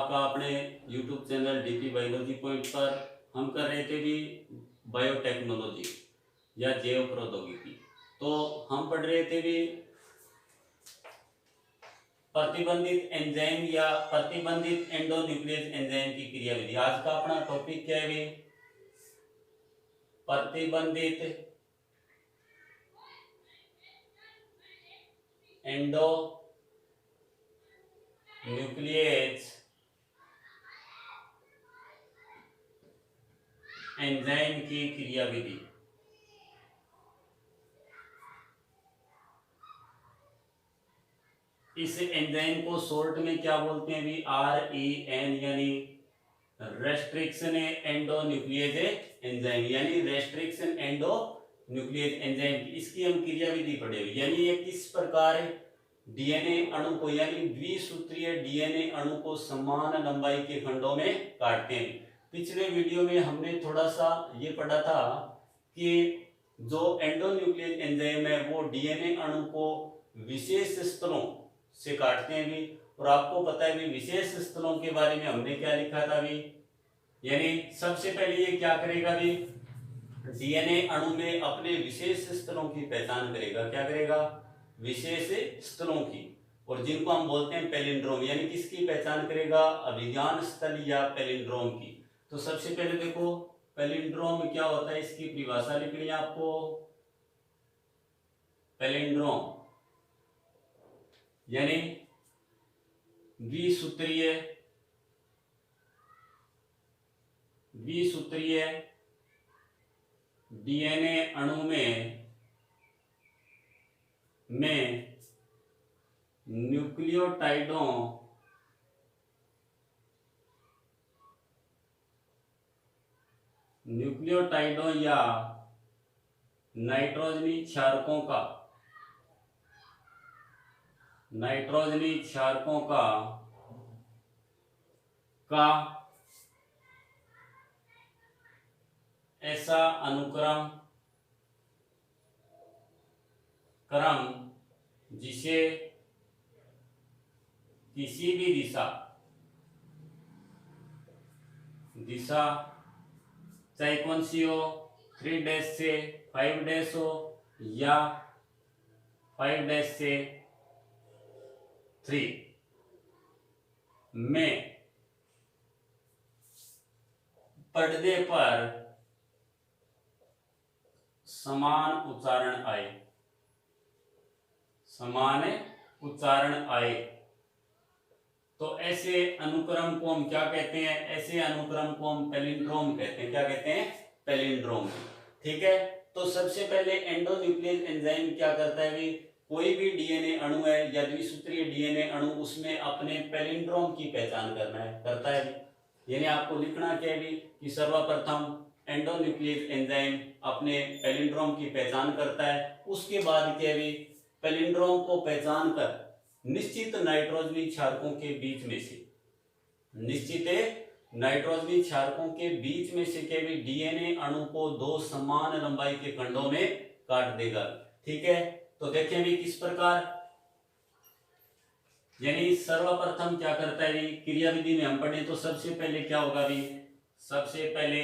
आपका अपने YouTube channel DP biology point पर हम कर रहे थे भी बायोटेक्नोलॉजी या जैव प्रौद्योगिकी। तो हम पढ़ रहे थे भी प्रतिबंधित एंजाइम या प्रतिबंधित एंडोन्यूक्लियस एंजाइम की क्रियाविधि। आज का अपना टॉपिक क्या है भी? प्रतिबंधित एंडोन्यूक्लियस एंजाइम की क्रियाविधि। इस एंजाइम को शॉर्ट में क्या बोलते हैं भी? REN यानी रेस्ट्रिक्शन एंडोन्यूक्लियस एंजाइम, यानी रेस्ट्रिक्शन एंडोन्यूक्लियस एंजाइम की इसकी हम क्रियाविधि पढ़ेंगे। यानी ये किस प्रकार डीएनए अणु को यानी द्विसूत्रीय डीएनए अणु को समान लंबाई के खंडों में काटते हैं। पिछले वीडियो में हमने थोड़ा सा ये पढ़ा था कि जो एंडोन्यूक्लियस एंजाइम है वो डीएनए अणु को विशेष स्थलों से काटते हैं भी। और आपको पता है भी विशेष स्थलों के बारे में हमने क्या लिखा था भी? यानी सबसे पहले ये क्या करेगा भी? डीएनए अणु में अपने विशेष स्थलों की पहचान करेगा। क्या करेगा? विशेष स्थलों की, और जिनको हम बोलते हैं पैलिंड्रोम, यानी किसकी पहचान करेगा? अभिज्ञान स्थल या पैलिंड्रोम की। तो सबसे पहले देखो पैलिंड्रोम क्या होता है, इसकी परिभाषा लिखनी है आपको। पैलिंड्रोम यानी द्विसूत्रीय डीएनए अणु में न्यूक्लियोटाइडों या नाइट्रोजनी क्षारकों का ऐसा क्रम जिसे किसी भी दिशा चाहे कौन सी हो, 3' से 5' हो या 5' से 3 में पर्दे पर समान उच्चारण आए तो ऐसे अनुक्रम को हम क्या कहते हैं? ऐसे अनुक्रम को हम पैलिंड्रोम कहते हैं। क्या कहते हैं? पैलिंड्रोम। ठीक है, तो सबसे पहले एंडोन्यूक्लियस एंजाइम क्या करता है भी? कोई भी डीएनए अणु है या द्विसूत्रीय डीएनए अणु, उसमें अपने पैलिंड्रोम की पहचान करता है। यानी आपको लिखना क्या है भी कि सर्वप्रथम एंडोन्यूक्लियस एंजाइम अपने पैलिंड्रोम की पहचान करता है। उसके बाद क्या भी? पैलिंड्रोम को पहचान कर निश्चित नाइट्रोजनी क्षारकों के बीच में से क्या भी डीएनए अणु को 2 समान लंबाई के खंडों में काट देगा। ठीक है, तो देखें भी किस प्रकार। यानी सर्वप्रथम क्या करता है भी? क्रियाविधि में हम पढ़े तो सबसे पहले क्या होगा भी? सबसे पहले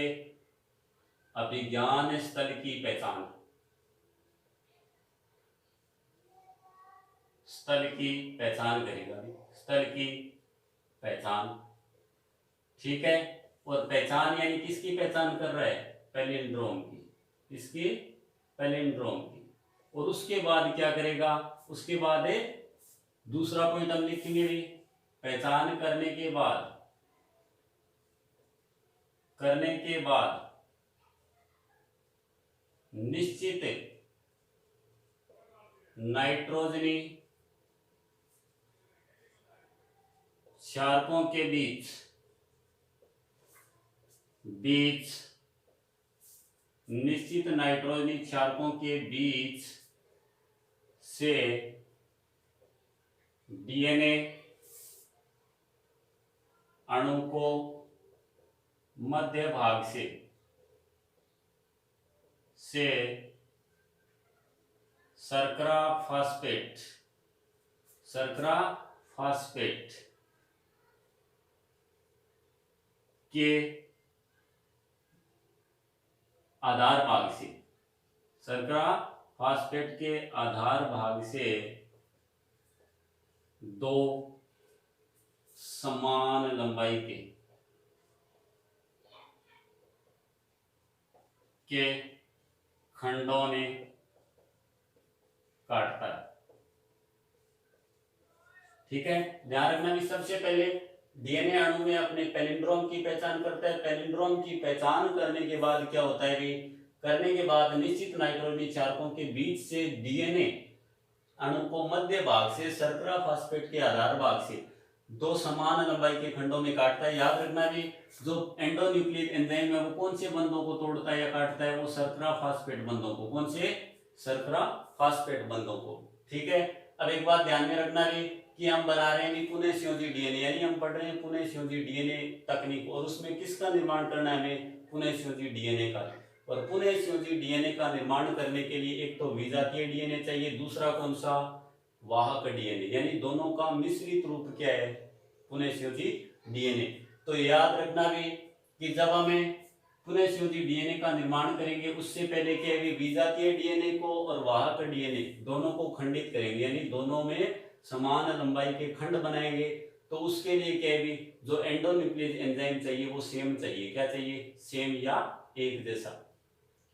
अभिज्ञान स्थल की पहचान करेगा। स्थल की पहचान, ठीक है। और पहचान यानी किसकी पहचान कर रहा है? पैलिंड्रोम की। इसकी पैलिंड्रोम की। और उसके बाद क्या करेगा? उसके बाद दूसरा पॉइंट हम लिखेंगे भी, पहचान करने के बाद निश्चित नाइट्रोजनी क्षारकों के बीच निश्चित नाइट्रोजनी क्षारकों के बीच से डीएनए अणु को मध्य भाग से शर्करा फास्फेट के आधार भाग से, शर्करा फास्फेट के आधार भाग से दो समान लंबाई के खंडों में काटता है। ठीक है, ध्यान रखना भी सबसे पहले डीएनए अणु में अपने पैलिंड्रोम की पहचान करता है। पैलिंड्रोम की पहचान करने के बाद क्या होता है भी, करने के बाद निश्चित नाइट्रोजनी चालकों के बीच से डीएनए अणु को मध्य भाग से शर्करा फास्फेट के आधार भाग से दो समान लंबाई के खंडों में काटता है। याद रखना भी, जो एंडोन्यूक्लिक एंजाइम है वो कौन से बंधों को तोड़ता है या काटता है, वो शर्करा फास्फेट बंधों को। कौन से? शर्करा फास्फेट बंधों को। ठीक है, अब एक बात ध्यान में रखना भी कि हम बना रहे हैं पुनः संयोजी डीएनए, यानी हम पढ़ रहे हैं पुनः संयोजी डीएनए तकनीक, और उसमें किसका निर्माण करना है हमें? पुनः संयोजी डीएनए का। और पुनः संयोजी डीएनए का निर्माण करने के लिए एक तो विजातीय डीएनए चाहिए, दूसरा कौन सा? वाहक डीएनए, यानी दोनों का मिश्रित रूप क्या है? पुनः संयोजी डीएनए। तो याद रखना भी कि जब हमें पुनः संयोजी डीएनए का निर्माण करेंगे उससे पहले क्या है, विजातीय डीएनए को और वाहक डीएनए दोनों को खंडित करेंगे, यानी दोनों में समान लंबाई के खंड बनाएंगे। तो उसके लिए क्या है, जो एंडोन्यूक्लियस एंजाइम चाहिए वो सेम चाहिए। क्या चाहिए? सेम या एक जैसा,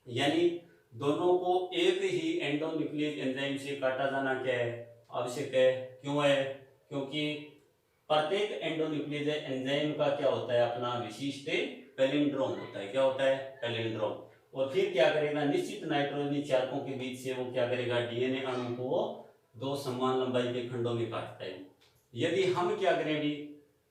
यानी दोनों को एक ही एंडोन्यूक्लियस एंजाइम से काटा जाना क्या है? आवश्यक है। क्यों है? क्योंकि प्रत्येक एंडोन्यूक्लियस एंजाइम का क्या होता है? अपना विशिष्ट पैलिंड्रोम होता है। क्या होता है? पैलिंड्रोम। और फिर क्या करेगा? निश्चित नाइट्रोजनी चालकों के बीच से वो क्या करेगा? डीएनए अणु को दो समान लंबाई के खंडों में काटता है। यदि हम क्या करें भी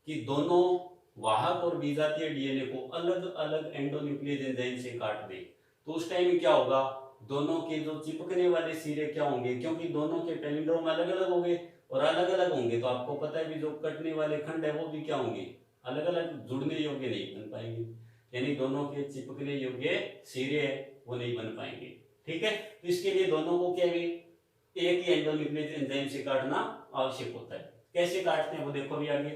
कि दोनों वाहक और विजातीय डीएनए को अलग अलग एंडोन्यूक्लियस एंजाइम से काट दें, तो उस टाइम क्या होगा? दोनों के जो चिपकने वाले सिरे क्या होंगे, क्योंकि दोनों के पैलिंड्रोम अलग अलग होंगे, और अलग अलग होंगे तो आपको पता है भी जो कटने वाले खंड है वो भी क्या होंगे? अलग अलग, जुड़ने योग्य नहीं बन पाएंगे, यानी दोनों के चिपकने योग्य सिरे है वो नहीं बन पाएंगे। ठीक है, तो इसके लिए दोनों को क्या भी एक ही एंडोन्यूक्लियस एंजाइम से काटना आवश्यक होता है। कैसे काटते हैं वो देखो भी आगे।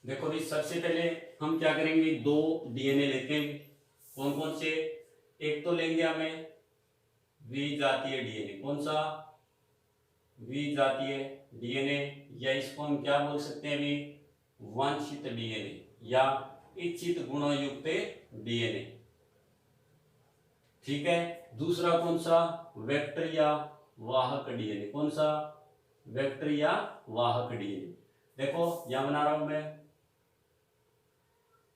देखो भी सबसे पहले हम क्या करेंगे, दो डीएनए लेते हैं। कौन कौन से? एक तो लेंगे हमें विजातीय डीएनए। कौन सा? विजातीय डीएनए, या इसको हम क्या बोल सकते हैं भी? वांछित डीएनए या इच्छित गुणों युक्त डीएनए। ठीक है, दूसरा कौन सा? वेक्टर या वाहक डीएनए। कौन सा? वेक्टर या वाहक डीएनए। देखो यहां बना रहा हूं मैं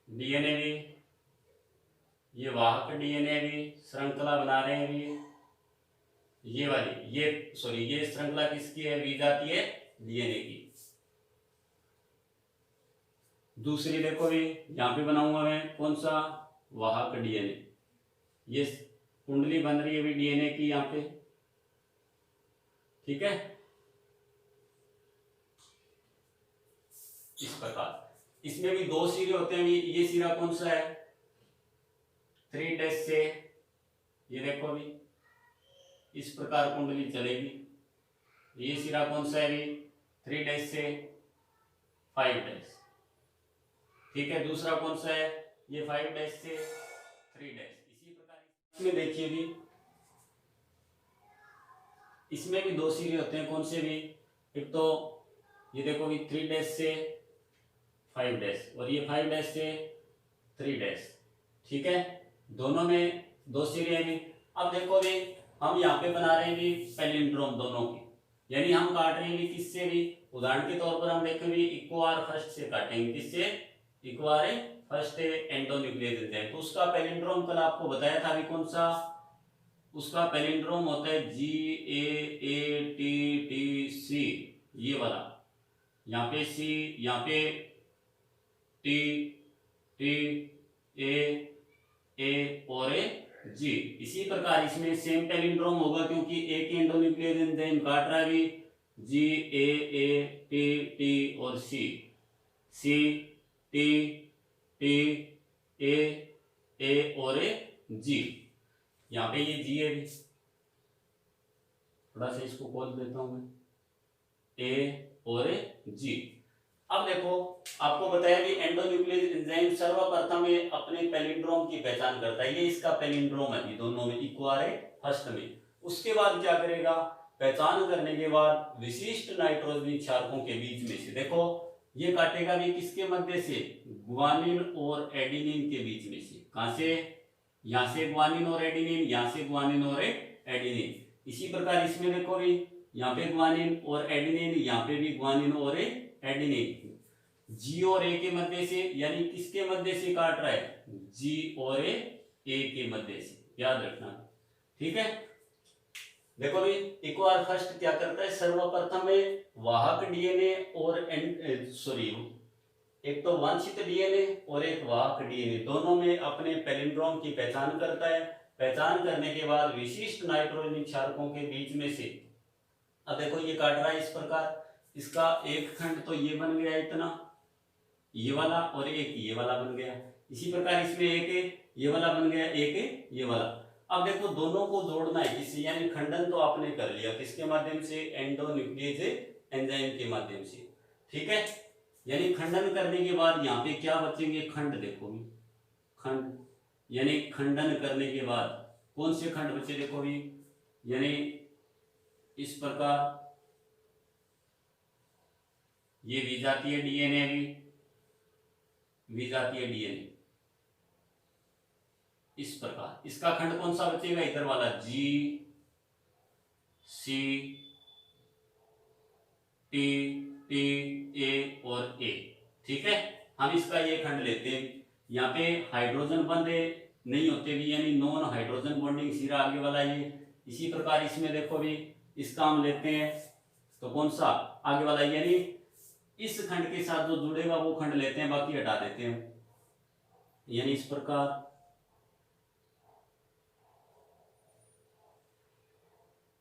डीएनए भी, ये वाहक डीएनए भी, श्रृंखला बना रहे हैं भी, ये वाली, ये श्रृंखला किसकी है? विजातीय डीएनए की। दूसरी देखो भी यहां पे बनाऊंगा मैं, कौन सा? वाहक डीएनए। ये कुंडली बन रही है भी डीएनए की यहां पे। ठीक है, इस प्रकार इसमें भी दो सिरे होते हैं। ये सिरा कौन सा है? 3' से, ये देखो भी इस प्रकार कुंडली चलेगी। ये सिरा कौन सा है भी? 3' से 5'। ठीक है, दूसरा कौन सा है? ये 5' से 3'। इसी प्रकार इसमें देखिए भी, इसमें भी दो सिरे होते हैं। कौन से भी? एक तो ये देखो भी 3' से 5', और ये 5' से 3'। ठीक है, दोनों में दो सिरे हैं भी। अब देखो भी हम यहाँ पे बना रहे हैं भी पैलिंड्रोम दोनों की, यानी हम काट रहे हैं भी किससे भी? उदाहरण के तौर पर हम देखें भी इक्वार फर्स्ट से काटेंगे। किससे? इक्वार फर्स्ट एंडोन्यूक्लियस एंजाइम। तो उसका पैलिंड्रोम कल आपको बताया था भी, कौन सा? उसका पैलिंड्रोम होता है GAATTC, ये वाला। यहाँ पे C, यहाँ पे T, T, A और G। इसी प्रकार इसमें सेम पैलिंड्रोम होगा, क्योंकि एक एंडोन्यूक्लियस एंजाइम काट रहा है भी GAATT और C T A और G। यहाँ पे ये G है भी, थोड़ा सा इसको खोल देता हूं मैं, A और G। अब देखो, आपको बताया कि एंडोन्यूक्लियस एंजाइम सर्वप्रथम ये अपने पैलिंड्रोम की पहचान करता है। ये इसका पैलिंड्रोम है, दोनों में इक्वार है फर्स्ट में। उसके बाद क्या करेगा, पहचान करने के बाद विशिष्ट नाइट्रोजन क्षारकों के बीच में से, देखो ये काटेगा भी किसके मध्य से, ग्वानिन और एडिनिन के बीच में से। कहां से, यहां से ग्वानिन और एडिनिन, यहां से ग्वानिन और एडिनिन। इसी प्रकार इसमें देखो भी, यहाँ पे ग्वानिन और एडिनिन, यहाँ पे भी ग्वानिन और एडिनिन। जी और ए के मध्य से, यानी किसके मध्य से काट रहा है, जी और ए के मध्य से, याद रखना। ठीक है, देखो भी एक बार फर्स्ट क्या करता है, सर्वप्रथम में वाहक डीएनए और सॉरी एक तो वांछित डीएनए और एक वाहक डीएनए, दोनों में अपने पैलिंड्रोम की पहचान करता है। पहचान करने के बाद विशिष्ट नाइट्रोजन क्षारकों के बीच में से, अब देखो ये काट रहा है इस प्रकार, इसका एक खंड तो ये बन गया इतना, ये वाला, और एक ये वाला बन गया। इसी प्रकार इसमें एक ये वाला बन गया, एक ये वाला। अब देखो दोनों को जोड़ना है किससे, यानी खंडन तो आपने कर लिया, किसके माध्यम से, एंडोन्यूक्लियस एंजाइम के माध्यम से। ठीक है, यानी खंडन करने के बाद यहाँ पे क्या बचेंगे, खंड। देखो भी खंड, यानी खंडन करने के बाद कौन से खंड बचे, देखो भी, यानी इस प्रकार ये विजातीय डीएनए, विजातीय डीएनए इस प्रकार, इसका खंड कौन सा बचेगा, इधर वाला, जी सी टी टी ए और ए। ठीक है, हम इसका ये खंड लेते हैं, यहाँ पे हाइड्रोजन बंध नहीं होते भी, यानी नॉन हाइड्रोजन बॉन्डिंग सिरा आगे वाला ये। इसी प्रकार इसमें देखो भी, इसका हम लेते हैं तो कौन सा, आगे वाला, यानी इस खंड के साथ जो जुड़ेगा वो खंड लेते हैं, बाकी हटा देते हैं। यानी इस प्रकार,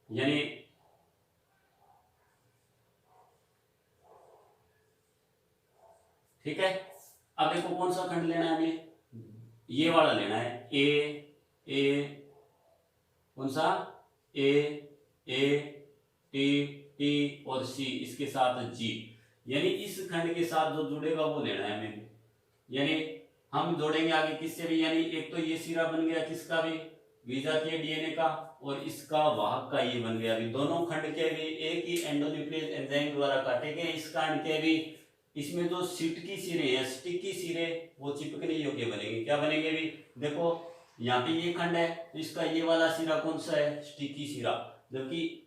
यानी ठीक है। अब देखो कौन सा खंड लेना है हमें, ये वाला लेना है, ए कौन सा, ए टी टी और सी, इसके साथ जी, यानी इस खंड के साथ जो जुड़ेगा वो लेना है हमें। यानी हम जोड़ेंगे आगे किससे भी, यानी एक तो ये सिरा बन गया किसका भी, विजातीय डीएनए का, और इसका वाहक का ये बन गया। अभी दोनों खंड के भी एक ही एंडोन्यूक्लियस एंजाइम द्वारा काटे गए। इस खंड के भी इसमें जो सिटकी सिरे हैं, स्टिकी सिरे, वो चिपकने योग्य बनेंगे। क्या बनेंगे भी, देखो यहाँ पे ये खंड है तो इसका ये वाला सिरा कौन सा है, स्टिकी सिरा, जबकि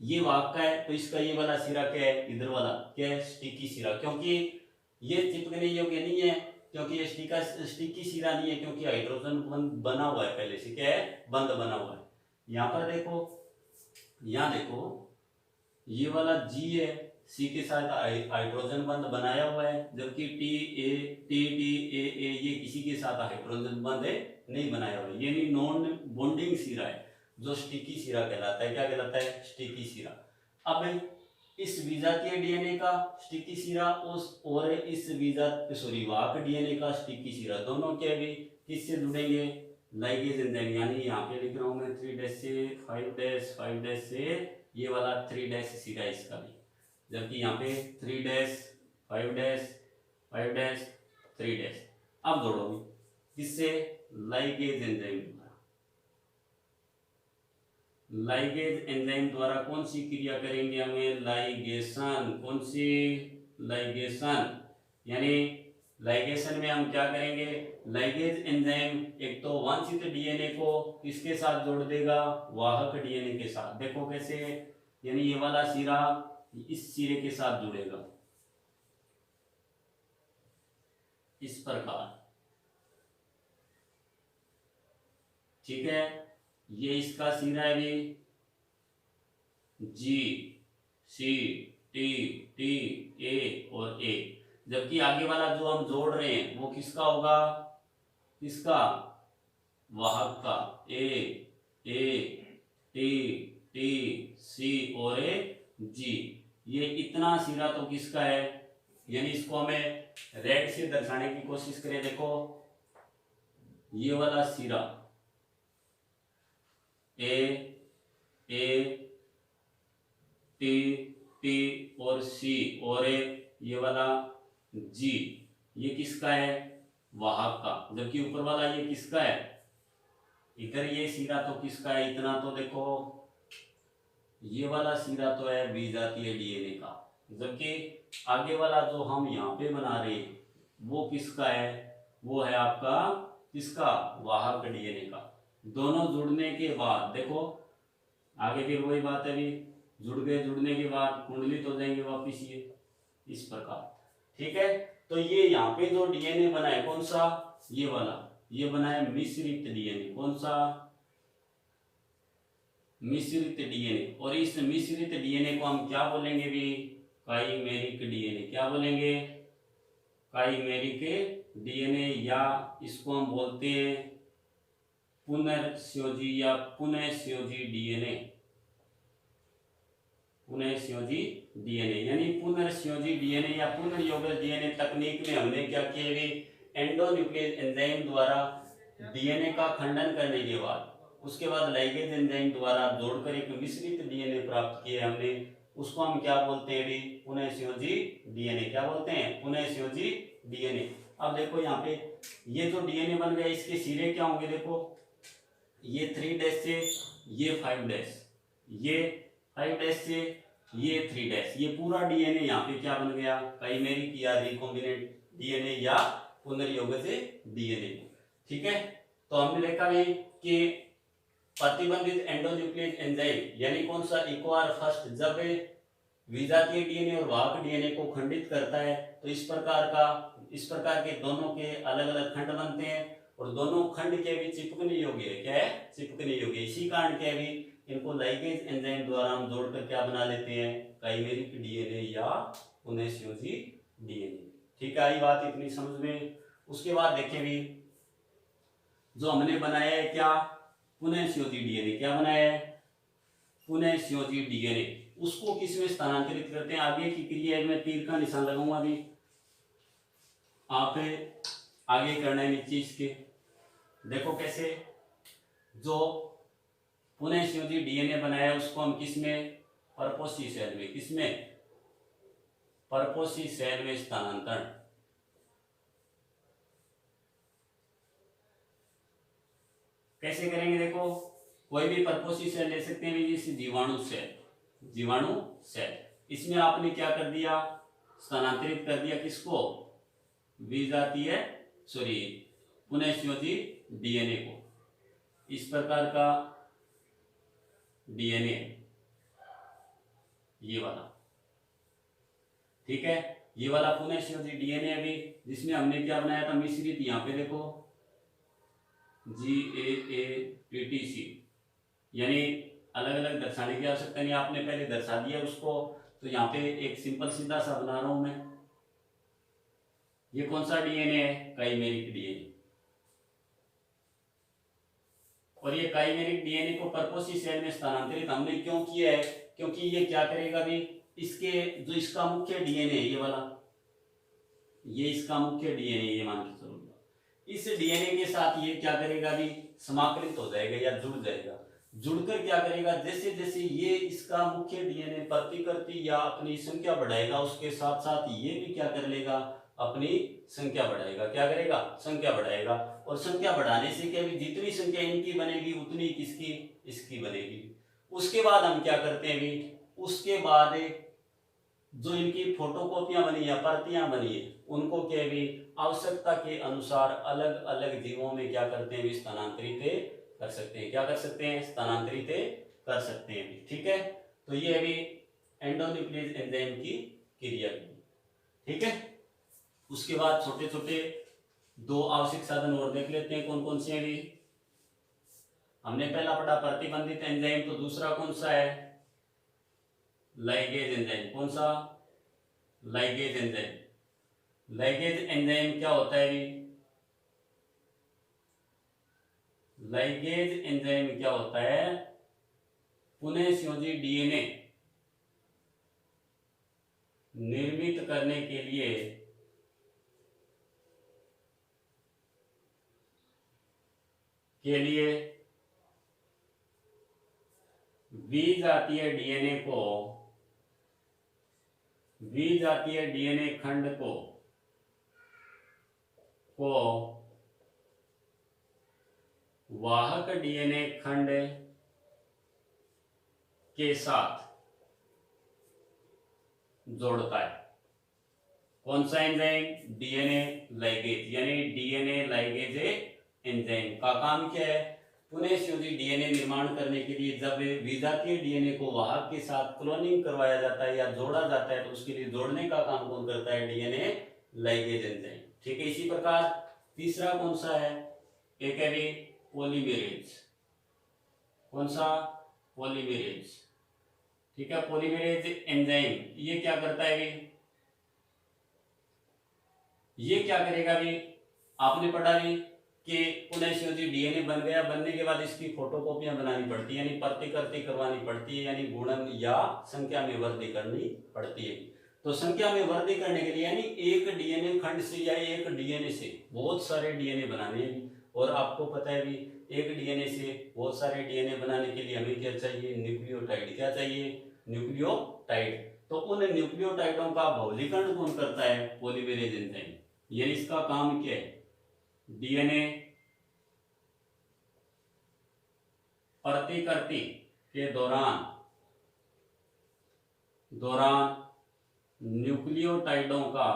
ये वाहक का है तो इसका ये वाला सिरा क्या है, इधर वाला क्या है, स्टिकी सिरा। क्योंकि ये चिपकने योग्य नहीं है, क्योंकि ये स्टिकी सिरा नहीं है, क्योंकि हाइड्रोजन बंध बना हुआ है पहले से, क्या है, बंध बना हुआ है। यहाँ पर देखो, यहाँ देखो ये वाला जी है, सी के साथ हाइड्रोजन बंध बनाया हुआ है, जबकि टी ए ये किसी के साथ हाइड्रोजन बंध नहीं बनाया हुआ है, यानी नॉन बॉन्डिंग सिरा है, जो स्टिकी सिरा कहलाता है। क्या कहलाता है, स्टिकी सिरा। अब इस विजातीय डीएनए का स्टिकी सिरा और इस वाहक डीएनए का स्टिकी सिरा, दोनों के भी किससे जुड़ेंगे, लाइगेज एंजाइम। यानी यहाँ पे लिख रहा हूं मैं 3' से 5' से ये वाला 3' सिरा इसका भी, जबकि यहाँ पे 3' 5' 3'। अब जोड़ो किससे, लाइगेज एंजाइम द्वारा। लाइगेज एंजाइम द्वारा कौन सी क्रिया करेंगे हमें, लाइगेशन। कौन सी, लाइगेशन। यानी लाइगेशन में हम क्या करेंगे, लाइगेज एंजाइम एक तो वांछित डीएनए को किसके साथ जोड़ देगा, वाहक डीएनए के साथ। देखो कैसे, यानी ये वाला सिरा इस सिरे के साथ जुड़ेगा इस प्रकार। ठीक है, ये इसका सिरा है भी, जी सी टी टी ए और ए, जबकि आगे वाला जो हम जोड़ रहे हैं वो किसका होगा, किसका, वाहक का, ए टी टी सी और ए जी। ये इतना सिरा तो किसका है, यानी इसको हमें रेड से दर्शाने की कोशिश करें। देखो ये वाला सिरा ए टी टी और सी और ए ये वाला जी, ये किसका है, वाहक का, जबकि ऊपर वाला ये किसका है, इधर ये सिरा तो किसका है, इतना तो देखो ये वाला सिरा तो है विजातीय डीएनए का, जबकि आगे वाला जो हम यहाँ पे बना रहे हैं वो किसका है, वो है आपका किसका, वाहक डीएनए का। दोनों जुड़ने के बाद देखो आगे फिर वही बात है, अभी जुड़ गए, जुड़ने के बाद कुंडलित हो जाएंगे वापिस ये इस प्रकार, ठीक है। तो ये यहाँ पे जो डीएनए बना है कौन सा, ये वाला, ये बना है मिश्रित डीएनए, कौन सा, मिश्रित डीएनए। और इस मिश्रित डीएनए को हम क्या बोलेंगे भी, काइमेरिक डीएनए, क्या बोलेंगे, काइमेरिक डीएनए, या इसको हम बोलते हैं पुनर्संयोजी या पुनःसंयोजी डीएनए, पुनःसंयोजी डीएनए यानी पुनर्संयोजी डीएनए या पुनर्योगज डीएनए तकनीक में हमने क्या किया भी, एंडोन्यूक्लियस एंजाइम द्वारा डीएनए का खंडन करने के बाद उसके बाद लाइगेज एंजाइम द्वारा जोड़कर एक मिश्रित डीएनए प्राप्त किया हमने, उसको हम क्या बोलते हैं भी, पुनःसंयोजी डीएनए, क्या बोलते हैं, पुनःसंयोजी डीएनए। अब देखो यहाँ पे ये जो डीएनए बन गया इसके सिरे क्या होंगे, देखो ये 3 डैश से ये 5 डैश, ये 5 डैश से ये 3 डैश, ये पूरा डीएनए यहाँ पे क्या बन गया, काइमेरिक या रिकॉम्बिनेंट डीएनए या पुनर्योगज डीएनए, ठीक है। तो हमने देखा भी कि प्रतिबंधित एंडोन्यूक्लियस एंजाइम यानी कौन सा, इक्वार फर्स्ट, जब विजातीय डीएनए और वाहक डीएनए को खंडित करता है तो इस प्रकार के दोनों के अलग अलग खंड बनते हैं और दोनों खंड के भी चिपकने योग्य है, क्या है, चिपकने योग्य। इसी कारण क्या भी इनको लाइगेज एंजाइम द्वारा हम जोड़कर क्या बना लेते हैं, काइमेरिक डीएनए या पुनःसंयोजी डीएनए, ठीक है। आई बात इतनी समझ में। उसके बाद देखें भी जो हमने बनाया है क्या, पुनःसंयोजी डीएनए, क्या बनाया है, पुनःसंयोजी डीएनए, उसको किसमें स्थानांतरित करते हैं, आगे की क्रिया में तीर का निशान लगाऊंगा अभी, आप आगे करना है नीचे इसके, देखो कैसे, जो पुनःसंयोजी डीएनए बनाया है उसको हम किसमें, परपोसी सेल में, किसमें, परपोसी सेल में स्थानांतरण, कैसे करेंगे, देखो कोई भी परपोसी सेल ले सकते हैं, जैसे जीवाणु सेल, जीवाणु सेल, इसमें आपने क्या कर दिया, स्थानांतरित कर दिया किसको, विजातीय सॉरी पुनःसंयोजी डीएनए को, इस प्रकार का डीएनए ये वाला, ठीक है, ये वाला पुनःसंयोजी डीएनए अभी जिसमें हमने क्या बनाया था, मिश्रित, यहाँ पे देखो GAATTC, यानी अलग अलग दर्शाने की आवश्यकता नहीं, आपने पहले दर्शा दिया उसको, तो यहाँ पे एक सिंपल सीधा सा बना रहा हूं मैं, ये कौन सा डीएनए है, काइमेरिक डीएनए, और ये काइमेरिक डीएनए को परपोसी सेल में स्थानांतरित हमने क्यों किया है, क्योंकि ये क्या करेगा भी, इसके जो इसका मुख्य डीएनए है ये वाला, ये इसका मुख्य डीएनए, ये मान के चलो इस डीएनए के साथ ये क्या करेगा भी, समाकलित हो जाएगा या जुड़ जाएगा, जुड़कर क्या करेगा, जैसे जैसे ये इसका मुख्य डीएनए प्रतिकृति या अपनी संख्या बढ़ाएगा उसके साथ साथ ये भी क्या कर लेगा, अपनी संख्या बढ़ाएगा, क्या करेगा, संख्या बढ़ाएगा, और संख्या बढ़ाने से क्या भी, जितनी संख्या इनकी बनेगी उतनी किसकी, इसकी बनेगी। उसके बाद हम क्या करते हैं भी, उसके बाद जो इनकी फोटोकॉपियां बनी या प्रतियां बनी है उनको क्या भी आवश्यकता के अनुसार अलग अलग जीवों में क्या करते हैं, स्थानांतरित कर सकते हैं, क्या कर सकते हैं, स्थानांतरित कर सकते हैं, ठीक है। तो ये अभी एंडोन्यूक्लियस एंजाइम की क्रिया की, ठीक है। उसके बाद छोटे छोटे 2 आवश्यक साधन और देख लेते हैं, कौन कौन से हैं भी, हमने पहला पढ़ा प्रतिबंधित एंजाइम, तो दूसरा कौन सा है, लाइगेज एंजाइम, कौन सा, लाइगेज एंजाइम। लाइगेज एंजाइम क्या होता है, लाइगेज एंजाइम क्या होता है, पुनःसंयोजी डीएनए निर्मित करने के लिए विजातीय विजातीय डीएनए खंड को वाहक डीएनए खंड के साथ जोड़ता है। कौन सा एंजाइम? डीएनए लाइगेज, यानी डीएनए लाइगेज एंजाइम का काम क्या है? पुनः संयोजी डीएनए निर्माण करने के लिए जब विजातीय डीएनए को वाहक के साथ क्लोनिंग करवाया जाता है या जोड़ा जाता है तो उसके लिए जोड़ने का काम कौन करता है? DNA ligase enzyme. ठीक है, इसी प्रकार तीसरा कौन सा है? एक है भी पॉलीमेरेज। कौन सा? पॉलीमेरेज। ठीक है, पॉलीमेरेज एंजाइम ये क्या करता है भी? ये क्या करेगा भी? आपने पढ़ा भी कि पुनः संयोजी डीएनए बन गया, बनने के बाद इसकी फोटोकॉपियां बनानी पड़ती है, यानी प्रतिकृति करवानी पड़ती है, यानी गुणन या संख्या में वृद्धि करनी पड़ती है। तो संख्या में वृद्धि करने के लिए यानी एक डीएनए खंड से या एक डीएनए से बहुत सारे डीएनए बनाने हैं। और आपको पता है भी एक डीएनए से बहुत सारे डीएनए बनाने के लिए हमें क्या चाहिए? न्यूक्लियोटाइड। क्या चाहिए? न्यूक्लियोटाइड। तो उन न्यूक्लियोटाइडों का बहुलीकरण कौन करता है? Polymerase enzyme. यानी इसका काम क्या है? डीएनए प्रतिकृति के दौरान न्यूक्लियोटाइडों का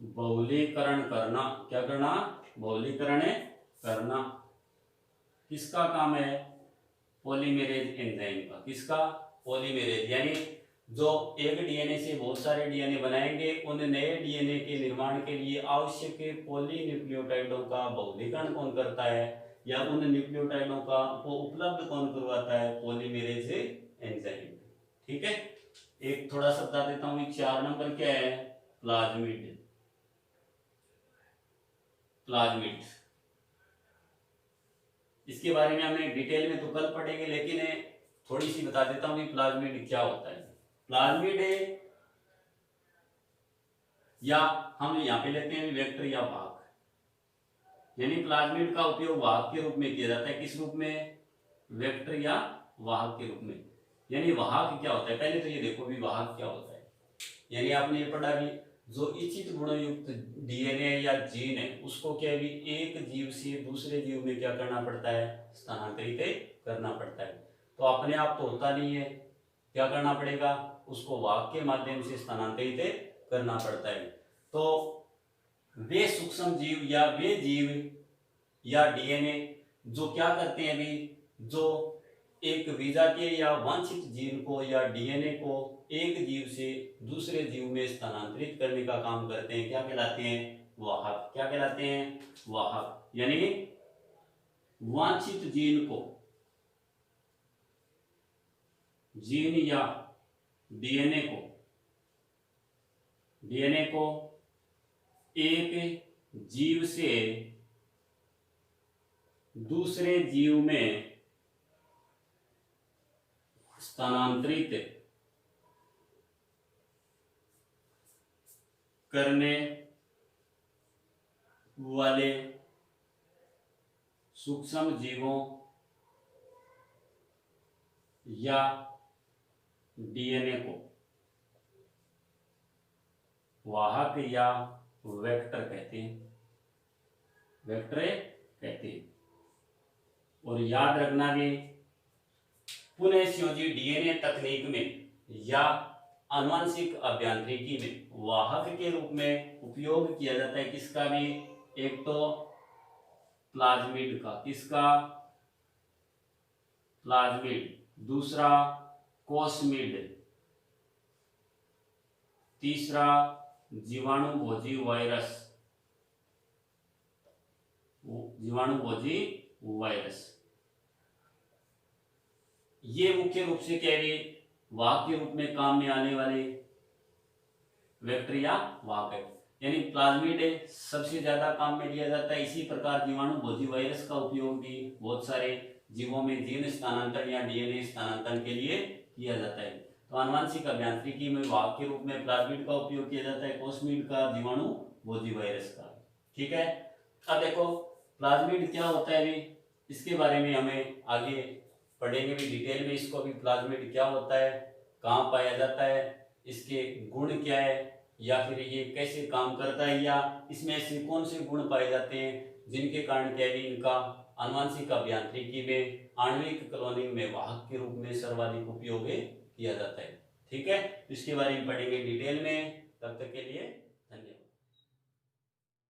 बहुलीकरण करना। क्या करना? बहुलीकरण करना। किसका काम है? पॉलीमेरेज एंजाइम का। किसका? पॉलीमेरेज। यानी जो एक डीएनए से बहुत सारे डीएनए बनाएंगे, उन नए डीएनए के निर्माण के लिए आवश्यक पॉलीन्यूक्लियोटाइडों का बहुलीकरण कौन करता है या उन न्यूक्लियोटाइडों को उपलब्ध कौन करवाता है? Polymerase enzyme. ठीक है, एक थोड़ा सा बता देता हूं। 4 नंबर क्या है? प्लाज्मिड। प्लाज्मिड इसके बारे में हमने डिटेल में तो कल पढ़ेंगे, लेकिन थोड़ी सी बता देता हूं कि प्लाज्मिड क्या होता है। प्लाज्मिड या हम यहाँ पे लेते हैं वेक्टर या वाहक। यानी प्लाज्मिड का उपयोग वाहक के रूप में किया जाता है। किस रूप में? वेक्टर या वाहक के रूप में। यानी वाहक क्या होता है? पहले तो ये देखो भी वाहक क्या होता है। यानी आपने ये पढ़ा भी जो इच्छित गुणों युक्त डीएनए या जीन है उसको क्या भी एक जीव से दूसरे जीव में क्या करना पड़ता है? स्थानांतरित करना पड़ता है। तो अपने आप तो होता नहीं है, क्या करना पड़ेगा? उसको वाहक के माध्यम से स्थानांतरित करना पड़ता है। तो वे सूक्ष्म जीव या वे जीव या डीएनए जो क्या करते हैं भी, जो एक विजातीय या वांछित जीन को या डीएनए को एक जीव से दूसरे जीव में स्थानांतरित करने का काम करते हैं, क्या कहलाते हैं? वाहक। क्या कहलाते हैं? वाहक। यानी वांछित जीन को, जीन या डीएनए को एक जीव से दूसरे जीव में स्थानांतरित करने वाले सूक्ष्म जीवों या डीएनए को वाहक या वेक्टर कहते हैं। वेक्टर कहते हैं। और याद रखना भी पुनः संयोजी डीएनए तकनीक में या आनुवंशिक अभियांत्रिकी में वाहक के रूप में उपयोग किया जाता है। किसका भी? एक तो प्लाज्मिड का। किसका? प्लाज्मिड। दूसरा कोस्मिड। तीसरा जीवाणुभोजी वायरस। जीवाणुभोजी वायरस ये मुख्य रूप से क्या है? वाहक के रूप में काम में आने वाले वेक्टर या वाहक है। यानी प्लाज्मिड सबसे ज्यादा काम में लिया जाता है। इसी प्रकार जीवाणुभोजी वायरस का उपयोग भी बहुत सारे जीवों में जीन स्थानांतरण या डीएनए स्थानांतरण के लिए किया जाता है। तो आनुवंशिक अभियांत्रिकी में वाहक के रूप में प्लाज्मिड का उपयोग किया जाता है, कोस्मिड का, जीवाणुभोजी वायरस का। ठीक है, अब देखो प्लाज्मिड क्या होता है भी, इसके बारे में हमें आगे पढ़ेंगे भी डिटेल में इसको भी। प्लाज्मिड क्या होता है, कहाँ पाया जाता है, इसके गुण क्या है, या फिर ये कैसे काम करता है, या इसमें ऐसे कौन से गुण पाए जाते हैं जिनके कारण क्या है इनका आनुवंशिक अभियांत्रिकी में आणविक क्लोनिंग में वाहक के रूप में सर्वाधिक उपयोग किया जाता है। ठीक है, इसके बारे में पढ़ेंगे डिटेल में। तब तक के लिए